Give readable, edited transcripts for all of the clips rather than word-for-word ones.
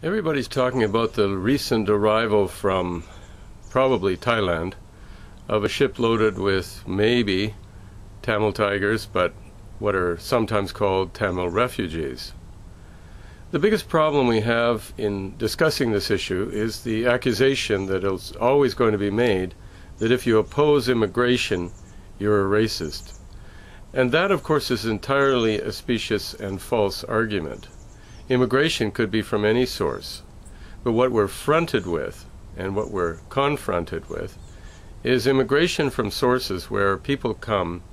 Everybody's talking about the recent arrival from probably Thailand of a ship loaded with maybe Tamil tigers, but what are sometimes called Tamil refugees. The biggest problem we have in discussing this issue is the accusation that is always going to be made that if you oppose immigration, you're a racist. And that, of course, is entirely a specious and false argument. Immigration could be from any source, but what we're fronted with and what we're confronted with is immigration from sources where people come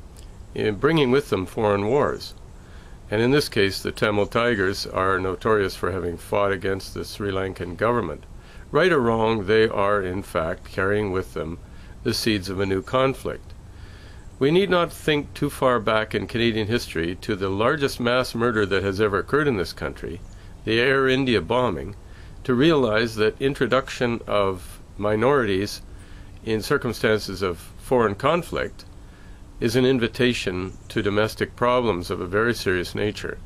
bringing with them foreign wars. And in this case, the Tamil tigers are notorious for having fought against the Sri Lankan government. Right or wrong, they are in fact carrying with them the seeds of a new conflict. We need not think too far back in Canadian history to the largest mass murder that has ever occurred in this country, the Air India bombing, to realize that introduction of minorities in circumstances of foreign conflict is an invitation to domestic problems of a very serious nature.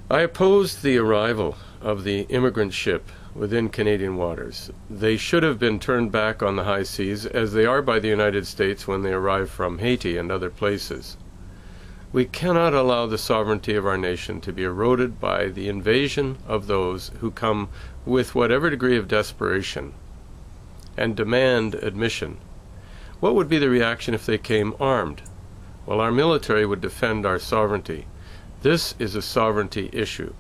I opposed the arrival of the immigrant ship within Canadian waters. They should have been turned back on the high seas, as they are by the United States when they arrive from Haiti and other places. We cannot allow the sovereignty of our nation to be eroded by the invasion of those who come with whatever degree of desperation and demand admission. What would be the reaction if they came armed? Well, our military would defend our sovereignty. This is a sovereignty issue.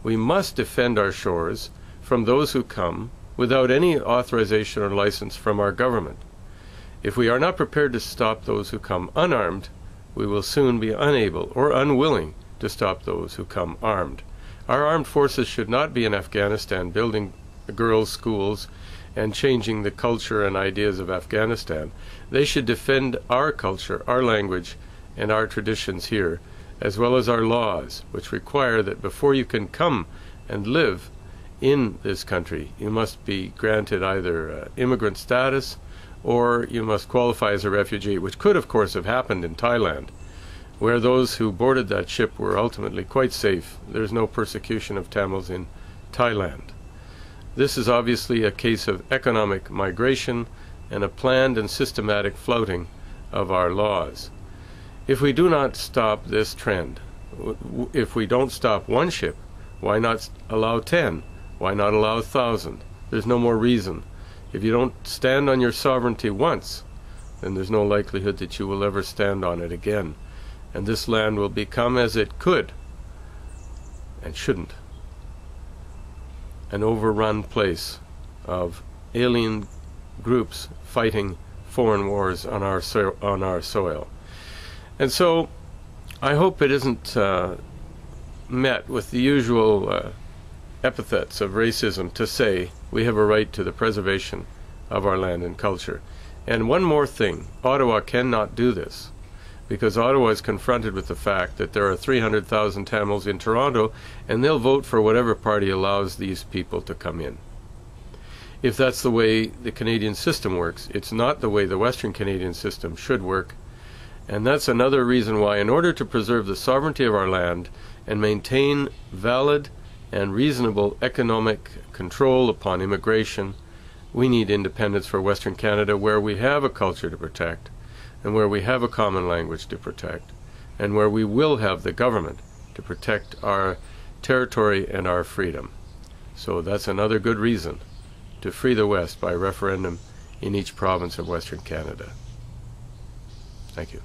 We must defend our shores from those who come without any authorization or license from our government. If we are not prepared to stop those who come unarmed, we will soon be unable or unwilling to stop those who come armed. Our armed forces should not be in Afghanistan building girls' schools and changing the culture and ideas of Afghanistan. They should defend our culture, our language, and our traditions here, as well as our laws, which require that before you can come and live in this country, you must be granted either immigrant status or you must qualify as a refugee, which could, of course, have happened in Thailand, where those who boarded that ship were ultimately quite safe. There's no persecution of Tamils in Thailand. This is obviously a case of economic migration and a planned and systematic flouting of our laws. If we do not stop this trend, if we don't stop one ship, why not allow 10? Why not allow 1,000? There's no more reason. If you don't stand on your sovereignty once, then there's no likelihood that you will ever stand on it again. And this land will become, as it could and shouldn't, an overrun place of alien groups fighting foreign wars on our soil. And so I hope it isn't met with the usual epithets of racism to say we have a right to the preservation of our land and culture. And one more thing, Ottawa cannot do this, because Ottawa is confronted with the fact that there are 300,000 Tamils in Toronto, and they'll vote for whatever party allows these people to come in. If that's the way the Canadian system works, it's not the way the Western Canadian system should work. And that's another reason why, in order to preserve the sovereignty of our land and maintain valid and reasonable economic control upon immigration, we need independence for Western Canada, where we have a culture to protect, and where we have a common language to protect, and where we will have the government to protect our territory and our freedom. So that's another good reason to free the West by referendum in each province of Western Canada. Thank you.